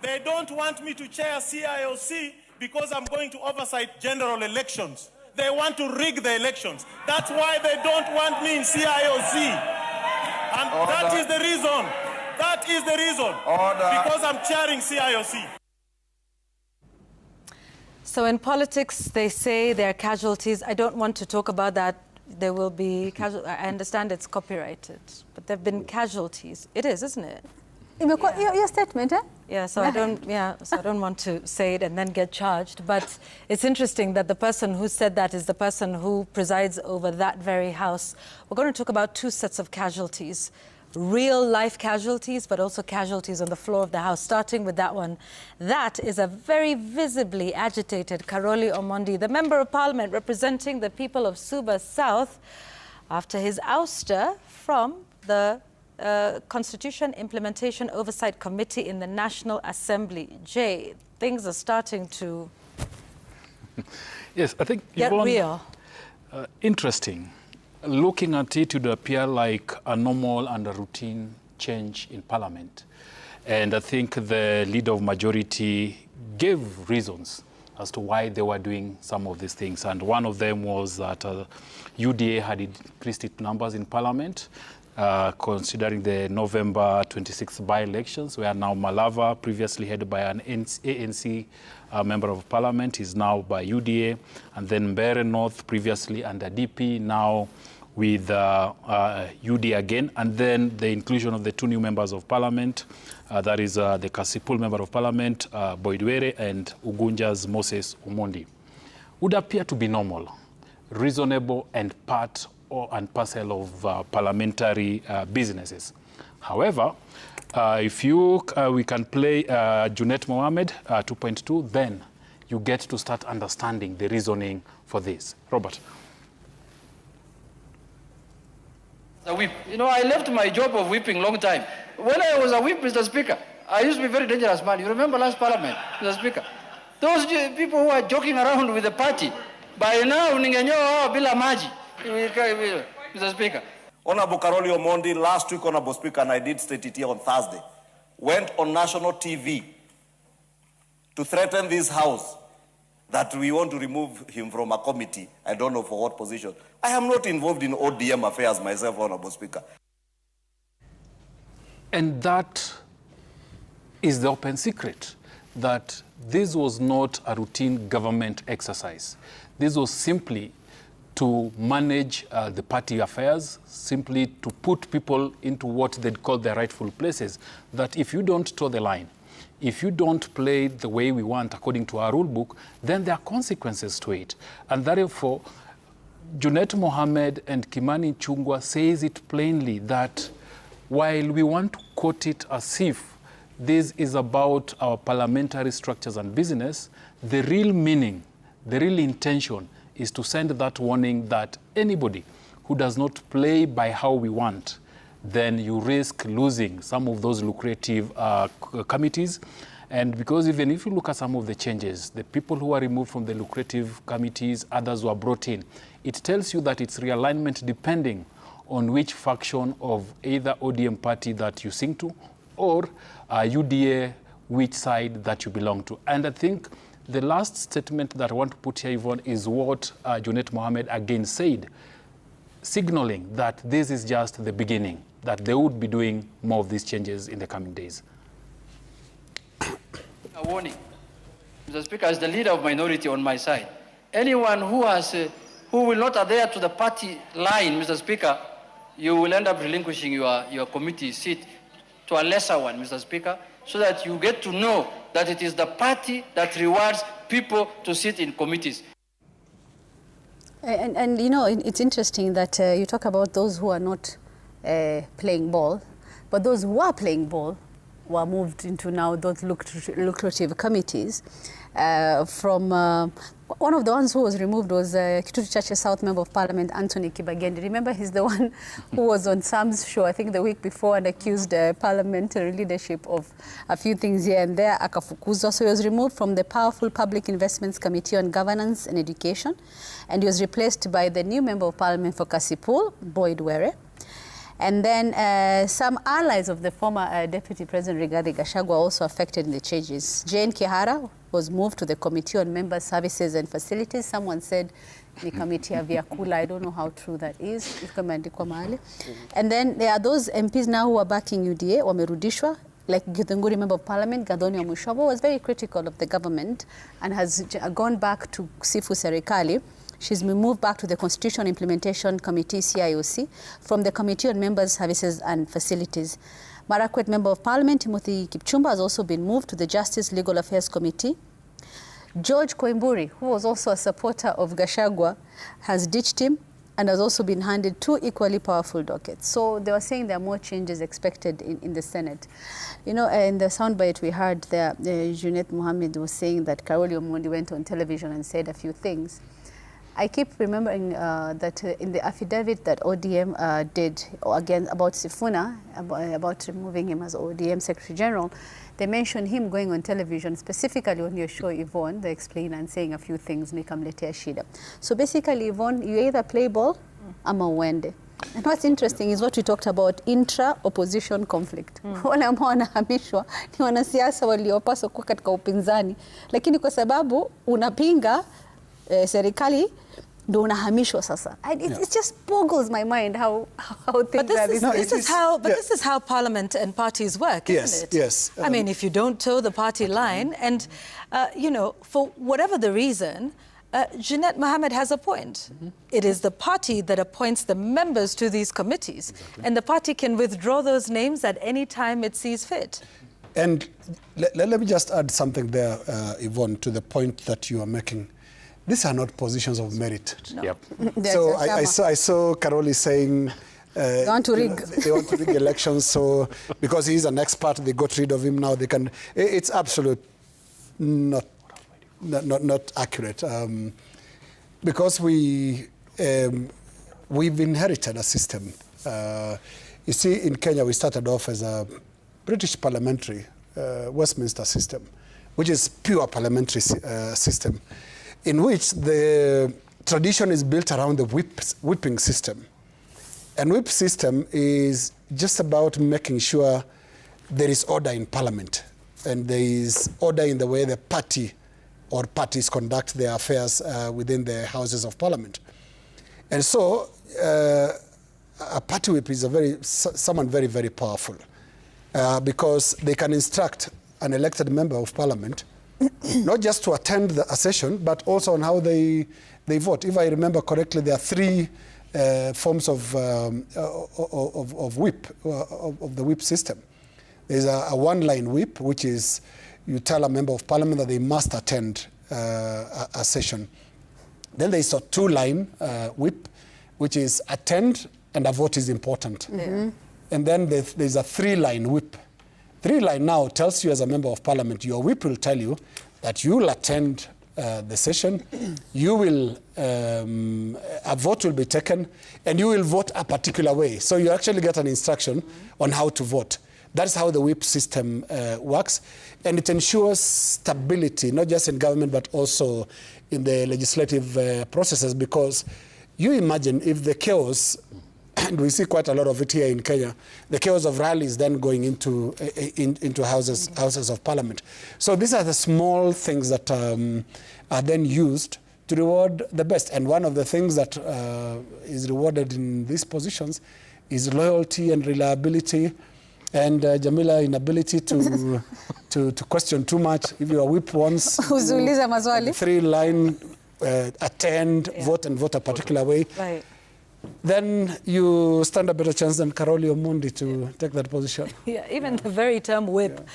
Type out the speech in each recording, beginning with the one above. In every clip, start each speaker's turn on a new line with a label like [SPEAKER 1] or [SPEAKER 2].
[SPEAKER 1] They don't want me to chair CIOC because I'm going to oversight general elections. They want to rig the elections. That's why they don't want me in CIOC. And
[SPEAKER 2] Order.
[SPEAKER 1] That is the reason. That is the reason.
[SPEAKER 2] Order.
[SPEAKER 1] Because I'm chairing CIOC.
[SPEAKER 3] So in politics, they say there are casualties. I don't want to talk about that. There will be casualties. I understand it's copyrighted, but there have been casualties. It is, isn't it?
[SPEAKER 4] Your statement, eh?
[SPEAKER 3] Yeah, so I don't want to say it and then get charged. But it's interesting that the person who said that is the person who presides over that very house. We're going to talk about two sets of casualties. Real life casualties, but also casualties on the floor of the House, starting with that one. That is a very visibly agitated Karoli Omondi, the Member of Parliament representing the people of Suba South, after his ouster from the Constitution Implementation Oversight Committee in the National Assembly. Jay, things are starting to
[SPEAKER 5] yes, I think
[SPEAKER 3] get real.
[SPEAKER 5] Interesting. Looking at it, it would appear like a normal and a routine change in Parliament. And I think the leader of majority gave reasons as to why they were doing some of these things. And one of them was that UDA had increased its numbers in Parliament, considering the November 26th by-elections, where now Malava, previously headed by an ANC member of Parliament, is now by UDA, and then Mbeere North, previously under DP, now with UDA again, and then the inclusion of the two new members of Parliament, that is the Kasipul member of Parliament, Boyd Were, and Ugunja's Moses Omondi, would appear to be normal, reasonable, and part and parcel of parliamentary businesses. However, if we can play Junet Mohamed 2.2, then you get to start understanding the reasoning for this. Robert.
[SPEAKER 6] A whip. You know, I left my job of whipping long time. When I was a whip, Mr. Speaker, I used to be a very dangerous man. You remember last Parliament, Mr. Speaker? Those people who are joking around with the party, by now, ningenyoa bila maji. Mr. Speaker.
[SPEAKER 2] Honorable Karoli Omondi, last week, Honorable Speaker, and I did state it here on Thursday, went on national TV to threaten this House that we want to remove him from a committee. I don't know for what position. I am not involved in ODM affairs myself, Honorable Speaker.
[SPEAKER 5] And that is the open secret, that this was not a routine government exercise. This was simply to manage the party affairs, simply to put people into what they'd call their rightful places, that if you don't toe the line, if you don't play the way we want according to our rule book, then there are consequences to it. And therefore, Junet Mohamed and Kimani Ichung'wah says it plainly that while we want to quote it as if this is about our parliamentary structures and business, the real meaning, the real intention is to send that warning that anybody who does not play by how we want, then you risk losing some of those lucrative committees. And because even if you look at some of the changes, the people who are removed from the lucrative committees, others who are brought in, it tells you that it's realignment depending on which faction of either ODM party that you sing to or UDA, which side that you belong to. And I think the last statement that I want to put here, Yvonne, is what Junet Mohamed again said, signaling that this is just the beginning, that they would be doing more of these changes in the coming days.
[SPEAKER 6] A warning, Mr. Speaker, as the leader of minority on my side, anyone who will not adhere to the party line, Mr. Speaker, you will end up relinquishing your committee seat to a lesser one, Mr. Speaker, so that you get to know that it is the party that rewards people to sit in committees.
[SPEAKER 4] And you know, it's interesting that you talk about those who are not playing ball, but those who are playing ball were moved into now those lucrative committees. From one of the ones who was removed was Kitutu Chache South Member of Parliament, Anthony Kibagendi. Remember, he's the one who was on Sam's show, I think the week before, and accused parliamentary leadership of a few things here and there, akafukuzwa. So he was removed from the powerful Public Investments Committee on Governance and Education, and he was replaced by the new Member of Parliament for Kasipul, Boyd Were. And then some allies of the former Deputy President Rigathi Gachagua also affected in the changes. Jane Kihara was moved to the Committee on Member Services and Facilities. Someone said the committee of Vyakula. I don't know how true that is. And then there are those MPs now who are backing UDA, wamerudishwa, like Githunguri Member of Parliament, Gathoni Wamuchomba, was very critical of the government and has gone back to Sifu Serikali. She's been moved back to the Constitution Implementation Committee, CIOC, from the Committee on Members, Services and Facilities. Marakwet Member of Parliament, Timothy Kipchumba, has also been moved to the Justice Legal Affairs Committee. George Koimburi, who was also a supporter of Gachagua, has ditched him and has also been handed 2 equally powerful dockets. So they were saying there are more changes expected in the Senate. You know, in the soundbite we heard there, Junet Mohammed was saying that Karoli Omondi went on television and said a few things. I keep remembering that in the affidavit that ODM did again about Sifuna, about removing him as ODM Secretary General, they mentioned him going on television, specifically on your show, Yvonne, they explain and saying a few things, nikamletea shida. So basically, Yvonne, you either play ball ama uende. And what's interesting is what we talked about, intra-opposition conflict. Wale ambao wanahamishwa ni wanasiasa waliopaswa kuwa katika upinzani, lakini kwa sababu unapinga serikali ndo unahamishwa sasa. It just boggles my mind how things are.
[SPEAKER 3] This is how parliament and parties work, isn't it?
[SPEAKER 7] Yes.
[SPEAKER 3] I mean, if you don't toe the party line, and you know, for whatever the reason, Jeanette Mohammed has a point. It is the party that appoints the members to these committees, and the party can withdraw those names at any time it sees fit.
[SPEAKER 7] And let me just add something there, Yvonne, to the point that you are making. These are not positions of merit.
[SPEAKER 3] No.
[SPEAKER 5] Yep.
[SPEAKER 7] So I saw Karoli saying
[SPEAKER 4] they want to rig.
[SPEAKER 7] They want to rig elections. So because he's an expert, they got rid of him. Now they can. It's absolute not accurate. Because we've inherited a system. You see, in Kenya we started off as a British parliamentary Westminster system, which is pure parliamentary system, in which the tradition is built around the whipping system. And whip system is just about making sure there is order in parliament and there is order in the way the party or parties conduct their affairs within the houses of parliament. And so a party whip is someone very, very powerful because they can instruct an elected member of parliament not just to attend a session, but also on how they vote. If I remember correctly, there are 3 forms of whip, of the whip system. There's a one-line whip, which is you tell a member of parliament that they must attend a session. Then there's a 2-line whip, which is attend and a vote is important. And then there's a 3-line whip. 3-line now tells you as a member of parliament, your whip will tell you that you will attend the session, you will, a vote will be taken, and you will vote a particular way. So you actually get an instruction on how to vote. That's how the whip system works. And it ensures stability, not just in government, but also in the legislative processes, because you imagine if the chaos, and we see quite a lot of it here in Kenya, the chaos of rallies then going into houses of parliament. So these are the small things that are then used to reward the best. And one of the things that is rewarded in these positions is loyalty and reliability, and Jamila inability to question too much. If you are whip once, 3-line, attend, vote and vote a particular way.
[SPEAKER 3] Right.
[SPEAKER 7] Then you stand a better chance than Karoli Omondi to take that position.
[SPEAKER 3] Yeah, even the very term whip.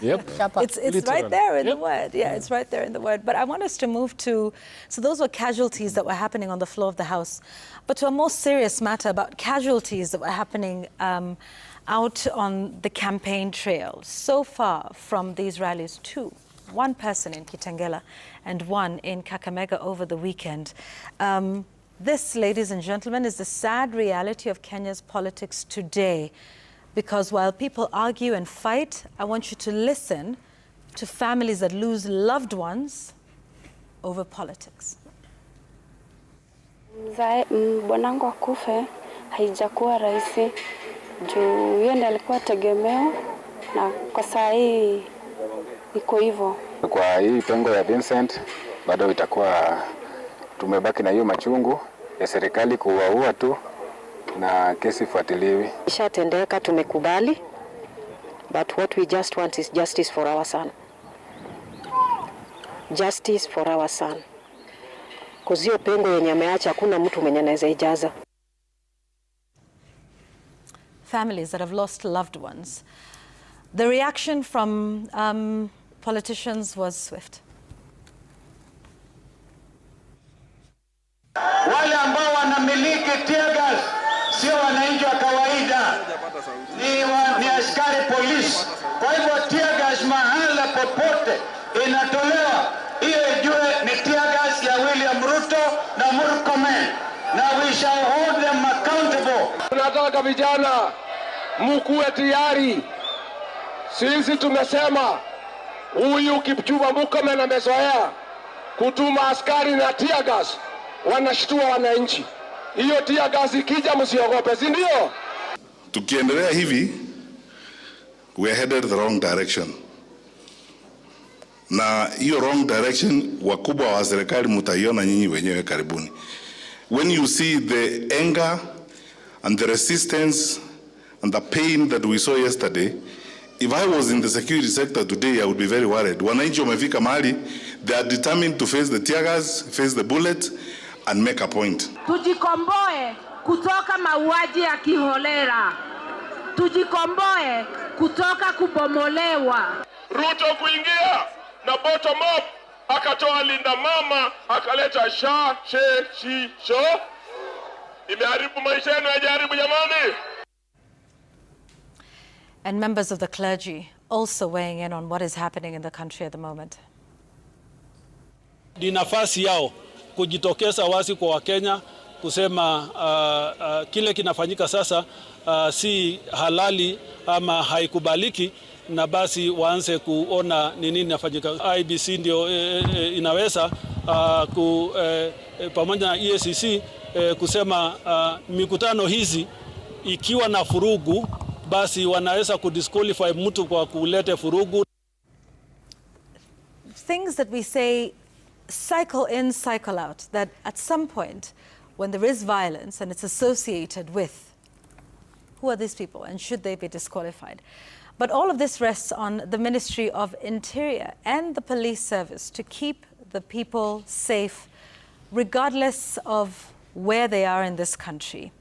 [SPEAKER 5] Yep.
[SPEAKER 3] It's right there in the word. Yeah, it's right there in the word. But I want us to move to, so those were casualties that were happening on the floor of the House. But to a more serious matter about casualties that were happening out on the campaign trail. So far from these rallies, 2. 1 person in Kitengela and 1 in Kakamega over the weekend. This, ladies and gentlemen, is the sad reality of Kenya's politics today. Because while people argue and fight, I want you to listen to families that lose loved ones over politics.
[SPEAKER 8] Bwanangu akufe, haijakuwa rahisi juu yeye ndiye alikuwa tegemeo na kwa saa hii iko hivyo.
[SPEAKER 9] Kwa hii pengo ya Vincent bado itakuwa tumebaki na hiyo machungu ya serikali kuwaua tu na kesi fuatiliwi.
[SPEAKER 10] Ishatendeka, tumekubali, but what we just want is justice for our son. Justice for our son. Kuzio pengo yenye ameacha hakuna mtu mwenye anaweza ijaza.
[SPEAKER 3] Families that have lost loved ones. The reaction from politicians was swift.
[SPEAKER 11] Wale ambao wanamiliki tear gas sio wananchi wa kawaida, ni askari polisi. Kwa hivyo tear gas mahala popote inatolewa, hiyo ijue ni tear gas ya William Ruto na Murkomen, na we shall hold them accountable.
[SPEAKER 12] Tunataka vijana mkuwe tayari. Sisi tumesema huyu Kipchumba Murkomen amezoea kutuma askari na tear gas, wanashtua wananchi. Hiyo tear gas ikija msiogope, si ndio?
[SPEAKER 13] Tukiendelea hivi, we are headed the wrong direction. Na hiyo wrong direction wakubwa wa serikali mtaiona nyinyi wenyewe karibuni. When you see the anger and the resistance and the pain that we saw yesterday, if I was in the security sector today, I would be very worried. Wananchi wamefika mahali, they are determined to face the tear gas, face the bullet and make a point.
[SPEAKER 14] Tujikomboe kutoka mauaji ya kiholela. Tujikomboe kutoka kubomolewa.
[SPEAKER 12] Ruto kuingia na bottom up, akatoa linda mama, akaleta sho. Imeharibu maisha yenu, hajaribu jamani.
[SPEAKER 3] And members of the clergy also weighing in on what is happening in the country at the moment.
[SPEAKER 15] Ni nafasi yao kujitokeza wazi kwa Wakenya kusema kile kinafanyika sasa si halali ama haikubaliki, na basi waanze kuona ni nini inafanyika. IBC ndio inaweza pamoja na EACC kusema mikutano hizi ikiwa na furugu, basi wanaweza kudisqualify mtu kwa kuleta furugu.
[SPEAKER 3] Things that we say cycle in, cycle out, that at some point when there is violence and it's associated with, who are these people and should they be disqualified? But all of this rests on the Ministry of Interior and the police service to keep the people safe regardless of where they are in this country.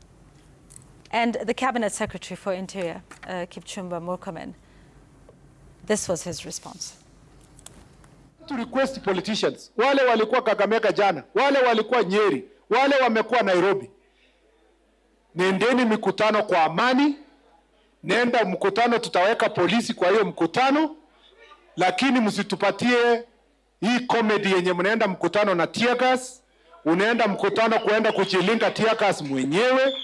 [SPEAKER 3] And the Cabinet Secretary for Interior, Kipchumba Murkomen, this was his response.
[SPEAKER 12] To request politicians, wale walikuwa Kakamega jana, wale walikuwa Nyeri, wale wamekuwa Nairobi, nendeni mikutano kwa amani. Nenda mkutano, tutaweka polisi kwa hiyo mkutano, lakini msitupatie hii comedy yenye mnaenda mkutano na tear gas, unaenda mkutano kuenda kujilinga tear gas mwenyewe,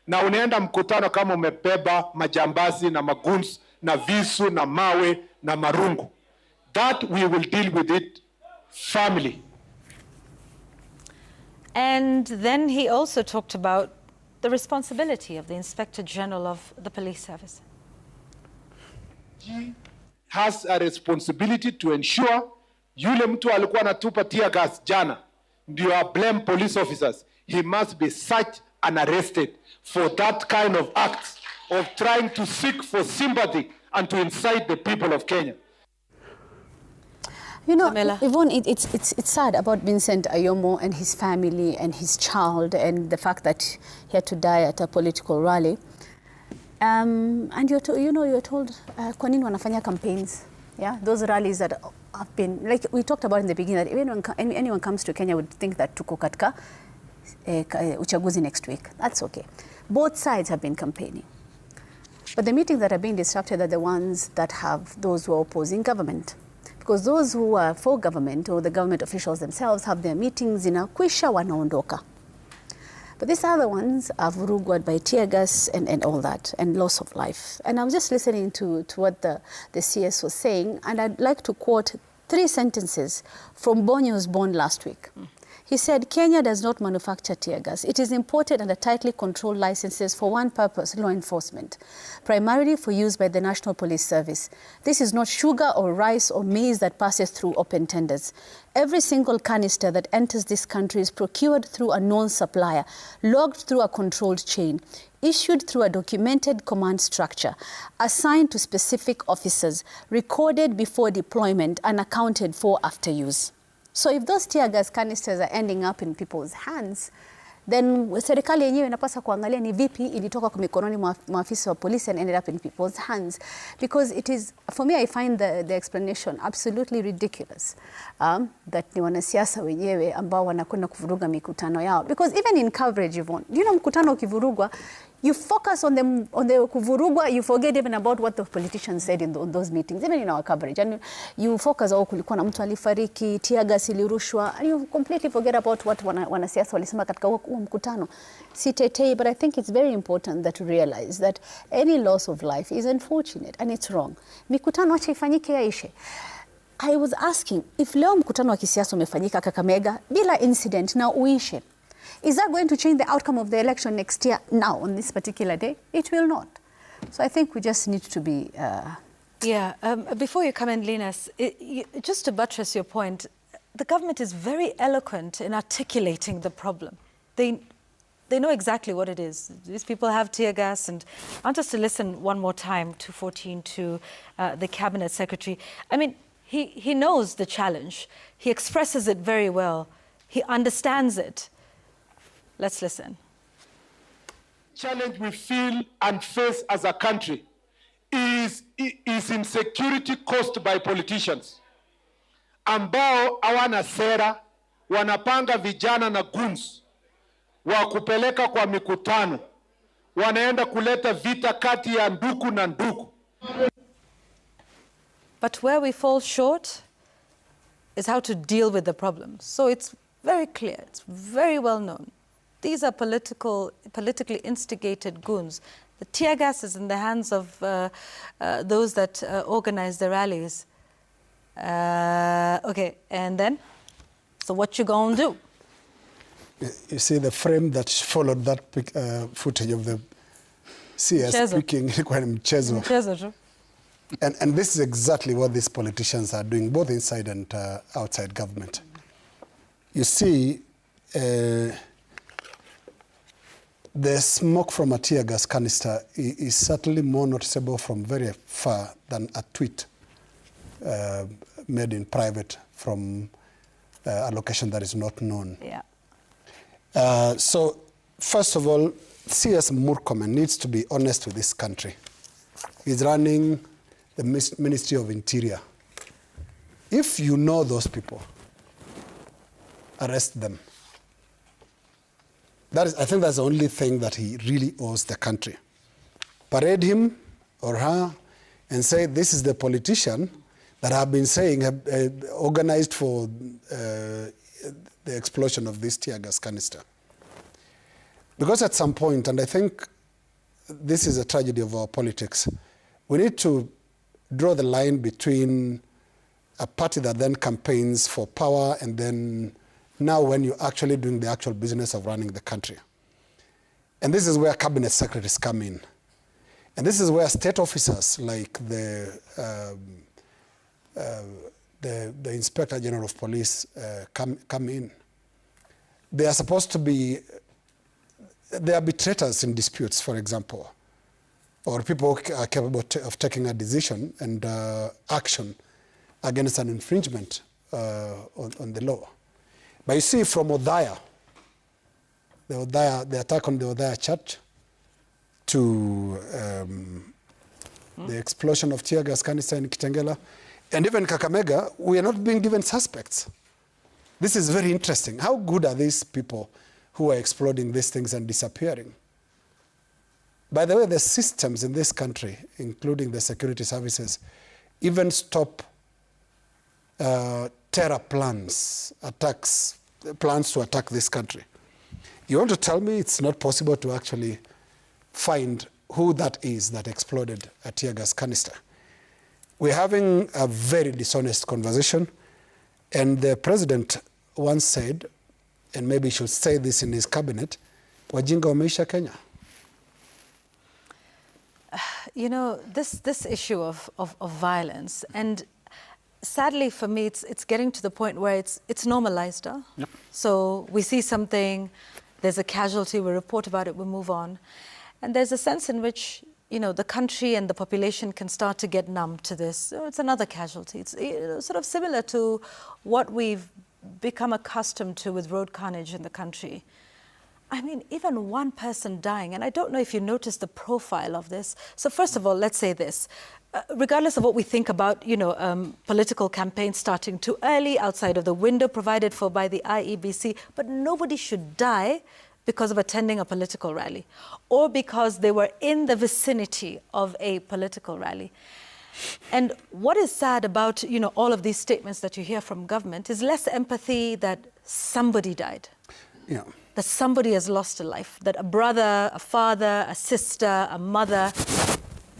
[SPEAKER 12] na unaenda mkutano kama umebeba majambazi na maguns na visu na mawe na marungu. That we will deal with it family.
[SPEAKER 3] And then he also talked about the responsibility of the Inspector General of the Police Service.
[SPEAKER 12] He has a responsibility to ensure yule mtu alikuwa anatupa tear gas jana ndio blame police officers. He must be searched and arrested for that kind of acts of trying to seek for sympathy and to incite the people of Kenya.
[SPEAKER 4] You know, Yvonne, it's sad about Vincent Ayomo and his family and his child and the fact that he had to die at a political rally. And you're told, kwa nini wanafanya campaigns? Yeah, those rallies that have been, like we talked about in the beginning, that even when anyone comes to Kenya would think that tuko katika uchaguzi next week. That's okay. Both sides have been campaigning. But the meetings that are being disrupted are the ones that have those who are opposing government. Because those who are for government or the government officials themselves have their meetings inakwisha wanaondoka. But these other ones are vurugwad by tear gas and all that, and loss of life. And I was just listening to what the CS was saying, and I'd like to quote 3 sentences from Bonyo's bond last week. He said, Kenya does not manufacture tear gas. It is imported under tightly controlled licenses for one purpose, law enforcement, primarily for use by the National Police Service. This is not sugar or rice or maize that passes through open tenders. Every single canister that enters this country is procured through a known supplier, logged through a controlled chain, issued through a documented command structure, assigned to specific officers, recorded before deployment, and accounted for after use. So if those tear gas canisters are ending up in people's hands, then serikali yenyewe inapaswa kuangalia ni vipi ilitoka kwa mikononi mwa maafisa wa polisi and ended up in people's hands. Because it is, for me, I find the explanation absolutely ridiculous. That ni wanasiasa wenyewe ambao wanakwenda kuvuruga mikutano yao. Because even in coverage, Yvonne, you know, mkutano ukivurugwa, you focus on the kuvurugwa, you forget even about what the politicians said on those meetings, even in our coverage. And you focus on kulikuwa na mtu alifariki, tear gas ilirushwa, and you completely forget about what wanasiasa walisema katika huo mkutano. Sitetei, but I think it's very important that we realize that any loss of life is unfortunate and it's wrong. Mikutano acha ifanyike yaishe. I was asking, if leo mkutano wa kisiasa umefanyika Kakamega bila incident na uishe, is that going to change the outcome of the election next year now on this particular day? It will not. So I think we just need to be...
[SPEAKER 3] Before you come in, Linus, just to buttress your point, the government is very eloquent in articulating the problem. They know exactly what it is. These people have tear gas, and I want us to listen one more time, 214, to the Cabinet Secretary. I mean, he knows the challenge. He expresses it very well. He understands it. Let's listen.
[SPEAKER 12] Challenge we feel and face as a country is insecurity caused by politicians ambao hawana sera, wanapanga vijana na goons wa kupeleka kwa mikutano, wanaenda kuleta vita kati ya ndugu na ndugu.
[SPEAKER 3] But where we fall short is how to deal with the problem. So it's very clear, it's very well known. These are politically instigated goons. The tear gas is in the hands of those that organize the rallies. Okay, and then? So what you gonna do?
[SPEAKER 7] You see the frame that followed that footage of the CS speaking, mchezo. And this is exactly what these politicians are doing, both inside and outside government. You see, the smoke from a tear gas canister is certainly more noticeable from very far than a tweet made in private from a location that is not known.
[SPEAKER 3] Yeah.
[SPEAKER 7] So, first of all, CS Murkomen needs to be honest with this country. He's running the Ministry of Interior. If you know those people, arrest them. I think that's the only thing that he really owes the country. Parade him or her and say, this is the politician that I've been saying organized for the explosion of this tear gas canister. Because at some point, and I think this is a tragedy of our politics, we need to draw the line between a party that then campaigns for power and then now when you're actually doing the actual business of running the country. And this is where cabinet secretaries come in. And this is where state officers like the Inspector General of Police come in. They are supposed to be, they are arbitrators in disputes, for example, or people who are capable of taking a decision and action against an infringement on the law. But you see from Othaya, the attack on the Othaya church to the explosion of tear gas canister in Kitengela, and even Kakamega, we are not being given suspects. This is very interesting. How good are these people who are exploding these things and disappearing? By the way, the systems in this country, including the security services, even stop terror plans, plans to attack this country. You want to tell me it's not possible to actually find who that is that exploded a tear gas canister? We're having a very dishonest conversation, and the president once said, and maybe he should say this in his cabinet, wajinga wameisha Kenya.
[SPEAKER 3] You know, this issue of violence, and sadly for me, it's getting to the point where it's normalized. Huh? Yep. So we see something, there's a casualty, we report about it, we move on. And there's a sense in which, you know, the country and the population can start to get numb to this. Oh, it's another casualty. It's sort of similar to what we've become accustomed to with road carnage in the country. I mean, even one person dying, and I don't know if you noticed the profile of this. So first of all, let's say this. Regardless of what we think about, you know, political campaigns starting too early, outside of the window provided for by the IEBC, but nobody should die because of attending a political rally or because they were in the vicinity of a political rally. And what is sad about, you know, all of these statements that you hear from government is less empathy that somebody died.
[SPEAKER 7] Yeah.
[SPEAKER 3] That somebody has lost a life, that a brother, a father, a sister, a mother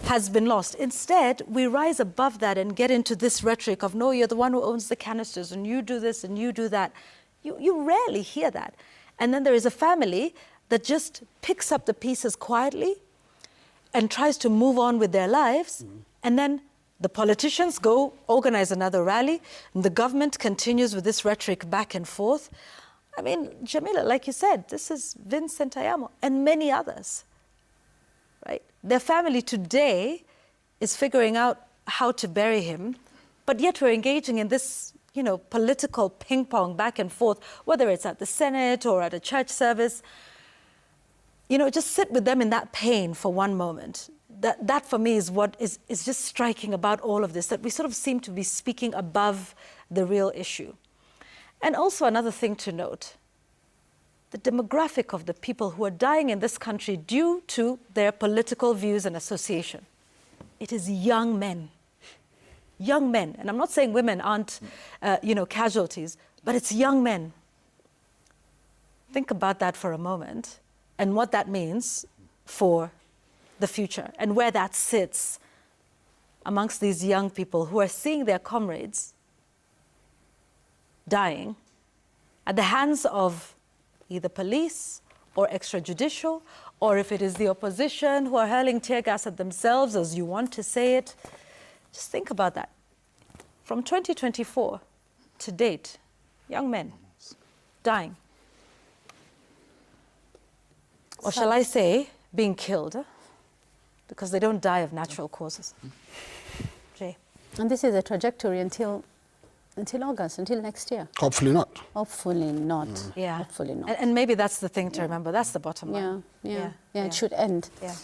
[SPEAKER 3] has been lost. Instead, we rise above that and get into this rhetoric of, no, you're the one who owns the canisters and you do this and you do that. You rarely hear that. And then there is a family that just picks up the pieces quietly and tries to move on with their lives. And then the politicians go organize another rally and the government continues with this rhetoric back and forth. I mean, Jamila, like you said, this is Vincent Ayamo and many others, right? Their family today is figuring out how to bury him, but yet we're engaging in this, you know, political ping pong back and forth, whether it's at the Senate or at a church service. You know, just sit with them in that pain for one moment. That for me is what is just striking about all of this, that we sort of seem to be speaking above the real issue. And also another thing to note, the demographic of the people who are dying in this country due to their political views and association. It is young men. Young men. And I'm not saying women aren't, you know, casualties, but it's young men. Think about that for a moment and what that means for the future and where that sits amongst these young people who are seeing their comrades dying at the hands of either police or extrajudicial, or if it is the opposition who are hurling tear gas at themselves, as you want to say it. Just think about that. From 2024 to date, young men dying. Or shall I say, being killed, because they don't die of natural causes. Jay.
[SPEAKER 4] And this is a trajectory until August, until next year.
[SPEAKER 7] Hopefully not.
[SPEAKER 4] Hopefully not.
[SPEAKER 3] Yeah.
[SPEAKER 4] Hopefully not.
[SPEAKER 3] And maybe that's the thing to remember. That's the bottom line.
[SPEAKER 4] Yeah, it should end.
[SPEAKER 3] Yeah.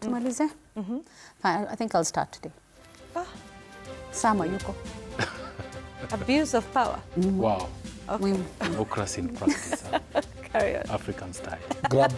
[SPEAKER 4] Tumalize? Fine, I think I'll start today. Sama yuko.
[SPEAKER 3] Abuse of power.
[SPEAKER 5] Wow.
[SPEAKER 3] Okay.
[SPEAKER 5] Democracy in practice.
[SPEAKER 3] Carry on.
[SPEAKER 5] African style.
[SPEAKER 7] Grab.